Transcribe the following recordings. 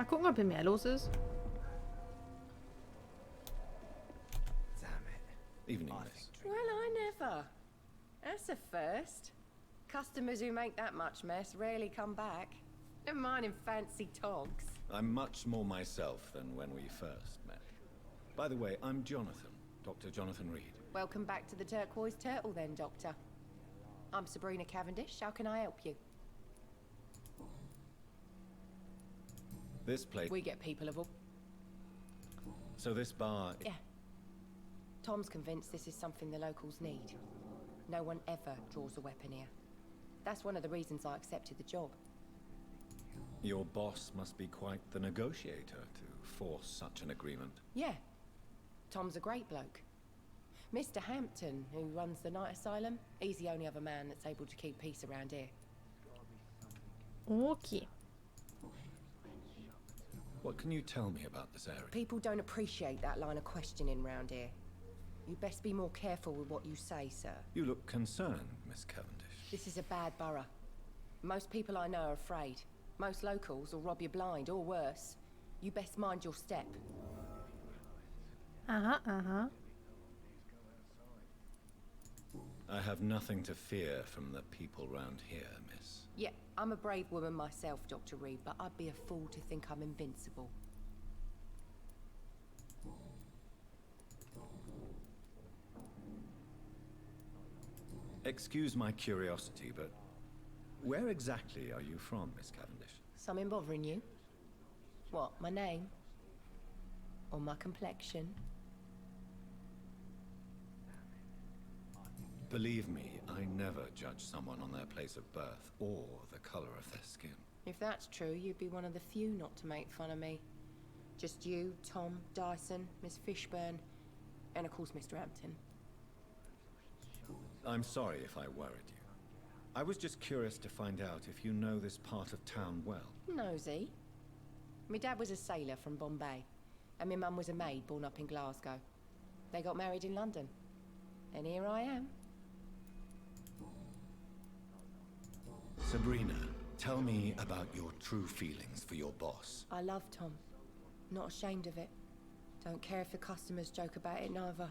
Mal gucken, ob hier mehr los ist. Damn it. Evening, miss. Well, I never. That's a first. Customers who make that much mess rarely come back. Never mind in fancy togs. I'm much more myself than when we first met. By the way, I'm Jonathan, Dr. Jonathan Reed. Welcome back to the Turquoise Turtle then, Doctor. I'm Sabrina Cavendish. How can I help you? This place... We get people of all... So this bar... Yeah. Tom's convinced this is something the locals need. No one ever draws a weapon here. That's one of the reasons I accepted the job. Your boss must be quite the negotiator to force such an agreement. Yeah. Tom's a great bloke. Mr. Hampton, who runs the night asylum, he's the only other man that's able to keep peace around here. Okay. What can you tell me about this area? People don't appreciate that line of questioning round here. You best be more careful with what you say, sir. You look concerned, Miss Cavendish. This is a bad borough. Most people I know are afraid. Most locals will rob you blind, or worse. You best mind your step. Aha, aha. I have nothing to fear from the people round here, miss. Yeah, I'm a brave woman myself, Dr. Reed, but I'd be a fool to think I'm invincible. Excuse my curiosity, but where exactly are you from, Miss Cavendish? Something bothering you? What, my name? Or my complexion? Believe me, I never judge someone on their place of birth or the color of their skin. If that's true, you'd be one of the few not to make fun of me. Just you, Tom, Dyson, Miss Fishburne, and of course Mr. Hampton. I'm sorry if I worried you. I was just curious to find out if you know this part of town well. Nosy. My dad was a sailor from Bombay, and my mum was a maid born up in Glasgow. They got married in London, and here I am. Sabrina, tell me about your true feelings for your boss. I love Tom. Not ashamed of it. Don't care if the customers joke about it neither.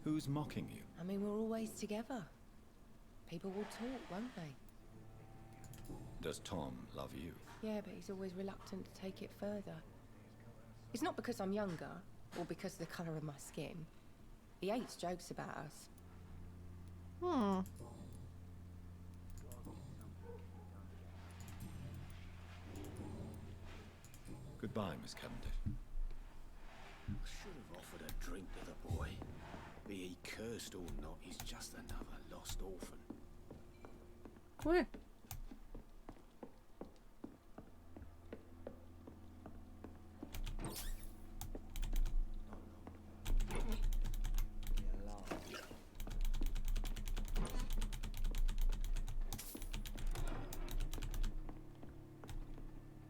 Who's mocking you? I mean, we're always together. People will talk, won't they? Does Tom love you? Yeah, but he's always reluctant to take it further. It's not because I'm younger, or because of the colour of my skin. He hates jokes about us. Hmm. Goodbye, Miss Cavendish. I should have offered a drink to the boy. Be he cursed or not, he's just another lost orphan. Cool.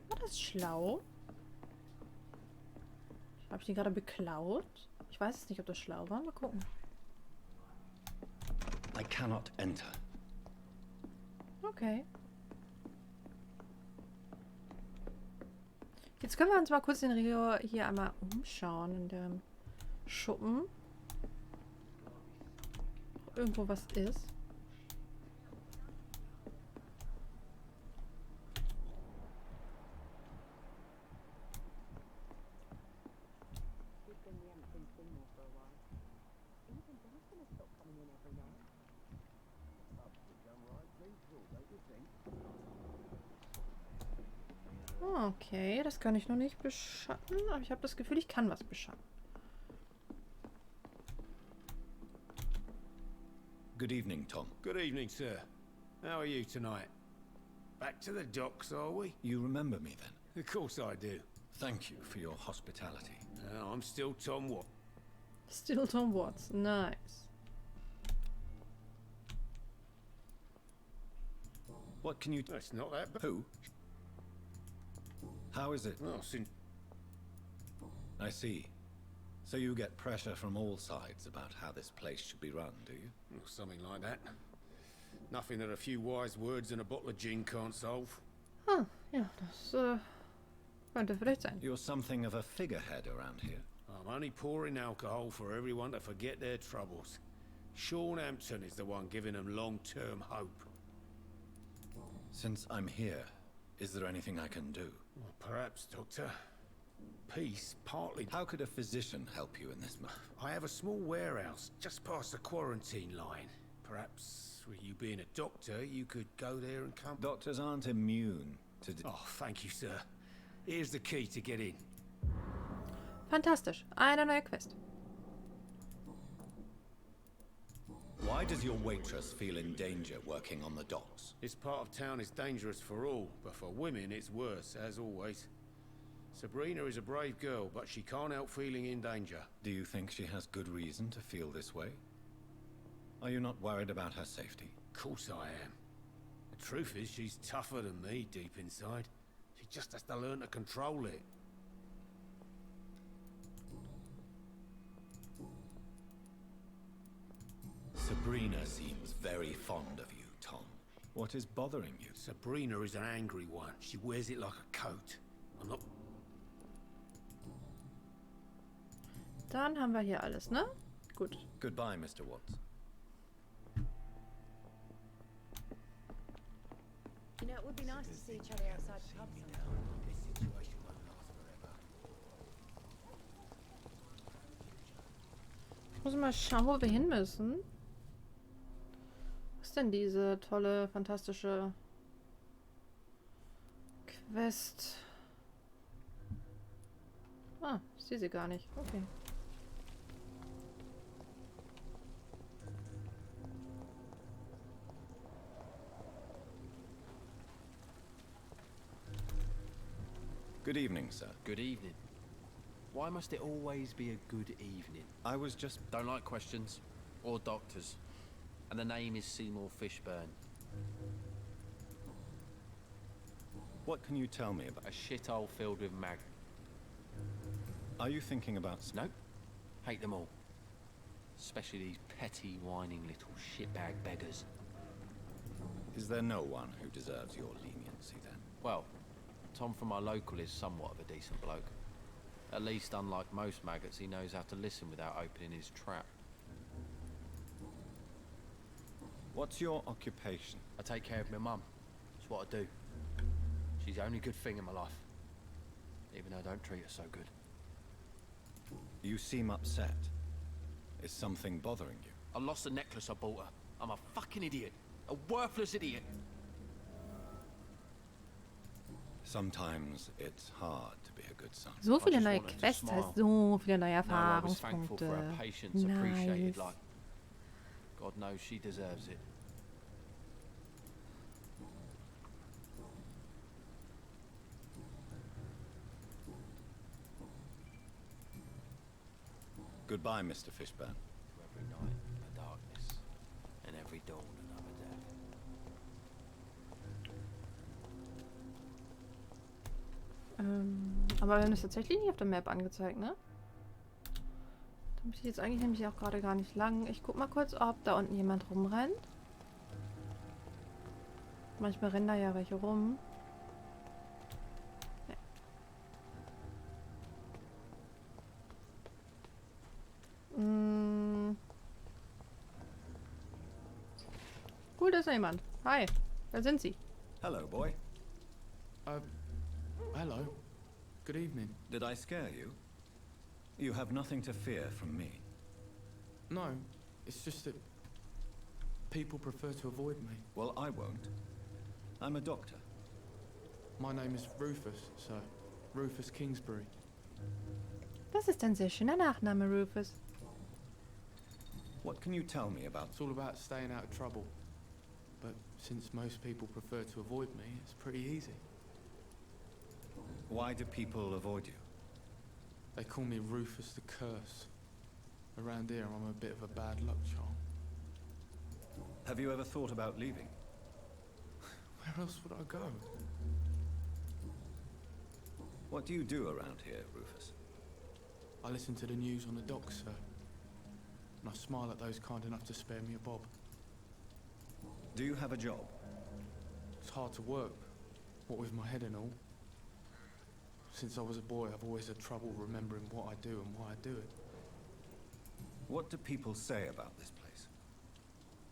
War das schlau? Habe ich die gerade beklaut? Ich weiß es nicht, ob das schlau war. Mal gucken. I cannot enter. Okay. Jetzt können wir uns mal kurz in Rio hier einmal umschauen in dem Schuppen. Ob irgendwo was ist. Okay, das kann ich noch nicht beschatten, aber ich habe das Gefühl, ich kann was beschatten. Good evening, Tom. Good evening, sir. How are you tonight? Back to the docks, are we? You remember me then? Of course I do. Thank you for your hospitality. I'm still Tom Watt. Still Tom Watts. Nice. What can you... That's not that bad. Who? How is it? Well, since... I see. So you get pressure from all sides about how this place should be run, do you? Well, something like that. Nothing that a few wise words and a bottle of gin can't solve. Huh, Ja, das könnte vielleicht sein. You're something of a figurehead around here. I'm only pouring alcohol for everyone to forget their troubles. Sean Hampton is the one giving them long-term hope. Since I'm here, is there anything I can do? Well, perhaps, Doctor. Peace, partly... How could a physician help you in this matter? I have a small warehouse just past the quarantine line. Perhaps, with you being a doctor, you could go there and come... Doctors aren't immune to... Oh, thank you, sir. Here's the key to get in. Fantastisch. Eine neue Quest. Why does your waitress feel in danger working on the docks? This part of town is dangerous for all, but for women it's worse, as always. Sabrina is a brave girl, but she can't help feeling in danger. Do you think she has good reason to feel this way? Are you not worried about her safety? Of course I am. The truth is, she's tougher than me deep inside. She just has to learn to control it. Sabrina seems very fond of you, Tom. What is bothering you? Sabrina is an angry one. She wears it like a coat. I'm not... Dann haben wir hier alles, ne? Gut. Goodbye, Mr. Watts. You know, it would be nice to see each other outside the pub sometime. Ich muss mal schauen, wo wir hin müssen. Was ist denn diese tolle, fantastische Quest? Ah, ich sehe sie gar nicht. Okay. Good evening, sir. Good evening. Why must it always be a good evening? I was just... Don't like questions. Or doctors. And the name is Seymour Fishburne. What can you tell me about... A shithole filled with mag. Are you thinking about... Nope. Hate them all. Especially these petty, whining little shitbag beggars. Is there no one who deserves your leniency, then? Well, Tom from our local is somewhat of a decent bloke. At least, unlike most maggots, he knows how to listen without opening his trap. What's your occupation? I take care of my mum. It's what I do. She's the only good thing in my life. Even though I don't treat her so good. You seem upset. Is something bothering you? I lost the necklace I bought her. I'm a fucking idiot. A worthless idiot. Sometimes it's hard to be a good son. So viele just neue wanted to Quests, smile. heißt so viele neue No, I was thankful for her Erfahrungspunkte. patience, appreciated Nice. like God knows she deserves it. Goodbye, Mr. Fishburne. Every night a darkness, and every dawn another death. Aber wir haben es tatsächlich nicht auf der Map angezeigt, ne? Da bin ich jetzt eigentlich nämlich auch gerade gar nicht lang. Ich guck mal kurz, ob da unten jemand rumrennt. Manchmal rennen da ja welche rum. Nee. Cool, da ist noch jemand. Hi, da sind sie. Hello, boy. Hello. Good evening. Did I scare you? You have nothing to fear from me. No, it's just that people prefer to avoid me. Well, I won't. I'm a doctor. My name is Rufus, sir. Rufus Kingsbury. Das ist ein sehr schöner Nachname, Rufus. What can you tell me about... It's all about staying out of trouble. But since most people prefer to avoid me, it's pretty easy. Why do people avoid you? They call me Rufus the Curse. Around here, I'm a bit of a bad luck charm. Have you ever thought about leaving? Where else would I go? What do you do around here, Rufus? I listen to the news on the docks, sir. And I smile at those kind enough to spare me a bob. Do you have a job? It's hard to work. What with my head and all. Since I was a boy, I've always had trouble remembering what I do and why I do it. What do people say about this place?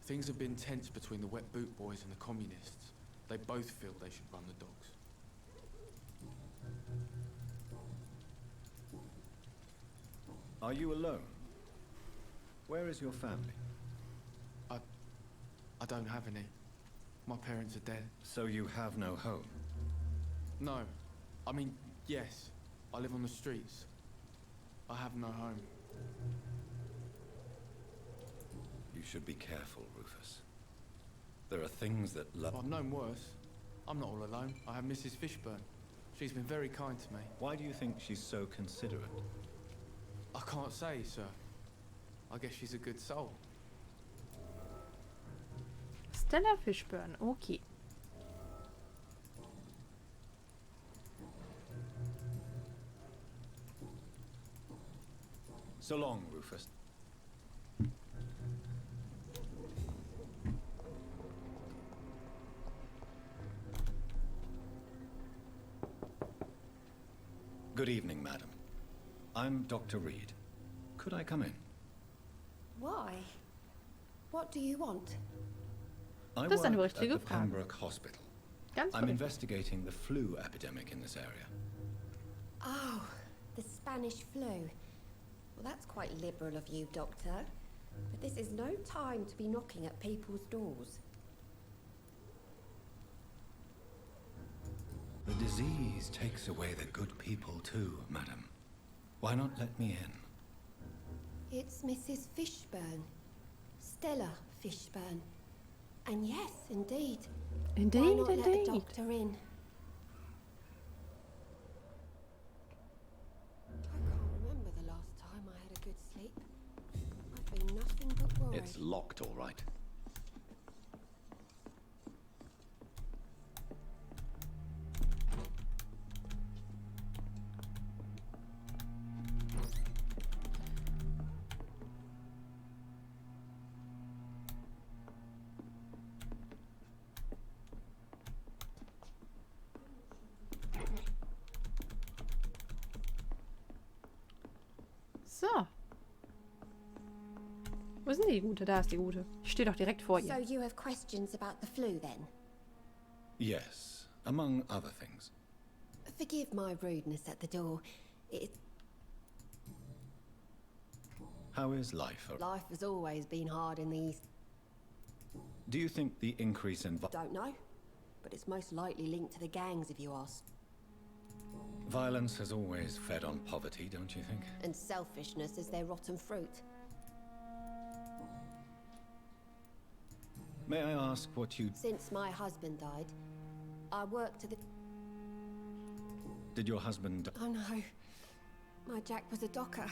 Things have been tense between the wet boot boys and the communists. They both feel they should run the dogs. Are you alone? Where is your family? I don't have any. My parents are dead. So you have no home? No. I mean, yes. I live on the streets. I have no home. You should be careful, Rufus. There are things that I've known worse. I'm not all alone. I have Mrs. Fishburne. She's been very kind to me. Why do you think she's so considerate? I can't say, sir. I guess she's a good soul. Stella Fishburne, okay. So long, Rufus. Good evening, madam. I'm Dr. Reed. Could I come in? Why? What do you want? I Das ist eine work at richtige the Frage. Pembroke Hospital. Ganz I'm korrekt. investigating the flu epidemic in this area. Oh, the Spanish flu. Well, that's quite liberal of you, Doctor. But this is no time to be knocking at people's doors. The disease takes away the good people too, madam. Why not let me in? It's Mrs. Fishburne. Stella Fishburne. And yes, indeed. Why Indeed, not let the indeed. doctor in? I can't remember the last time I had a good sleep. I've been nothing but worried. It's locked, all right. So. Wo ist denn die Gute? Da ist die Gute. Ich stehe doch direkt vor So ihr. you have questions about the flu then? Yes, among other things. Forgive my rudeness at the door. How is life? Life has always been hard in these. Do you think the increase in Don't know, but it's most likely linked to the gangs if you ask. violence has always fed on poverty, don't you think? And selfishness is their rotten fruit. May I ask what you... Since my husband died, I worked at the... Did your husband... Oh no, my Jack was a docker.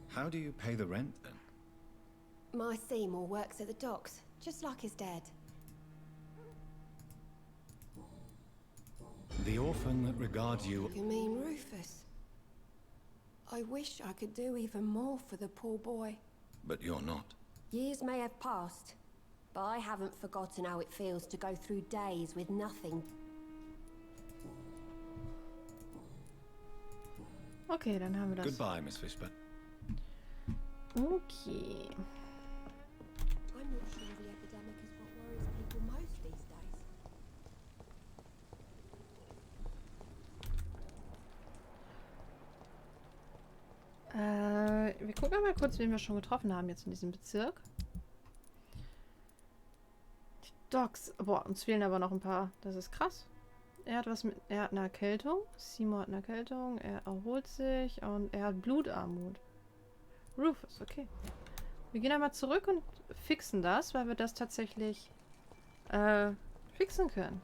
How do you pay the rent, then? My Seymour works at the docks, just like his dad. The orphan that regards you... You mean Rufus? I wish I could do even more for the poor boy. But you're not. Years may have passed, but I haven't forgotten how it feels to go through days with nothing. Okay, dann haben wir das. Goodbye, Miss Fishburne. Okay. I'm not sure the epidemic is what worries people most these days. Wir gucken mal kurz, wen wir schon getroffen haben jetzt in diesem Bezirk. Die Dogs. Boah, uns fehlen aber noch ein paar. Das ist krass. Er hat eine Erkältung. Seymour hat eine Erkältung. Er erholt sich und er hat Blutarmut. Rufus, okay. Wir gehen einmal zurück und fixen das, weil wir das tatsächlich fixen können.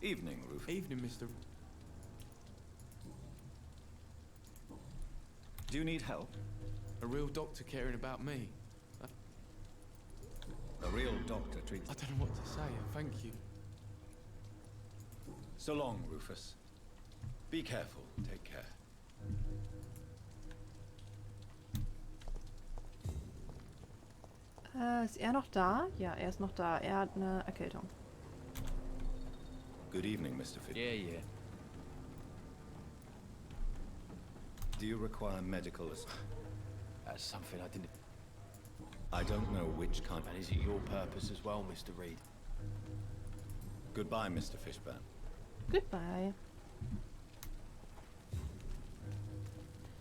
Evening, Rufus. Evening, Mr. Do you need help? A real doctor caring about me. A real doctor treats... I don't know what to say. Thank you. So long, Rufus. Be careful. Take care. Ist er noch da? Ja, er ist noch da. Er hat eine Erkältung. Good evening, Mr. Fitch. Yeah. Do you require medical assistance? That's something I didn't... I don't know which kind. And is it your purpose as well, Mr. Reed? Goodbye, Mr. Fishburne. Goodbye.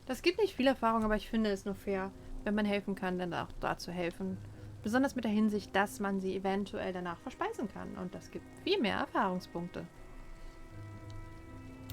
Das gibt nicht viel Erfahrung, aber ich finde es nur fair, wenn man helfen kann, dann auch da zu helfen. Besonders mit der Hinsicht, dass man sie eventuell danach verspeisen kann. Und das gibt viel mehr Erfahrungspunkte.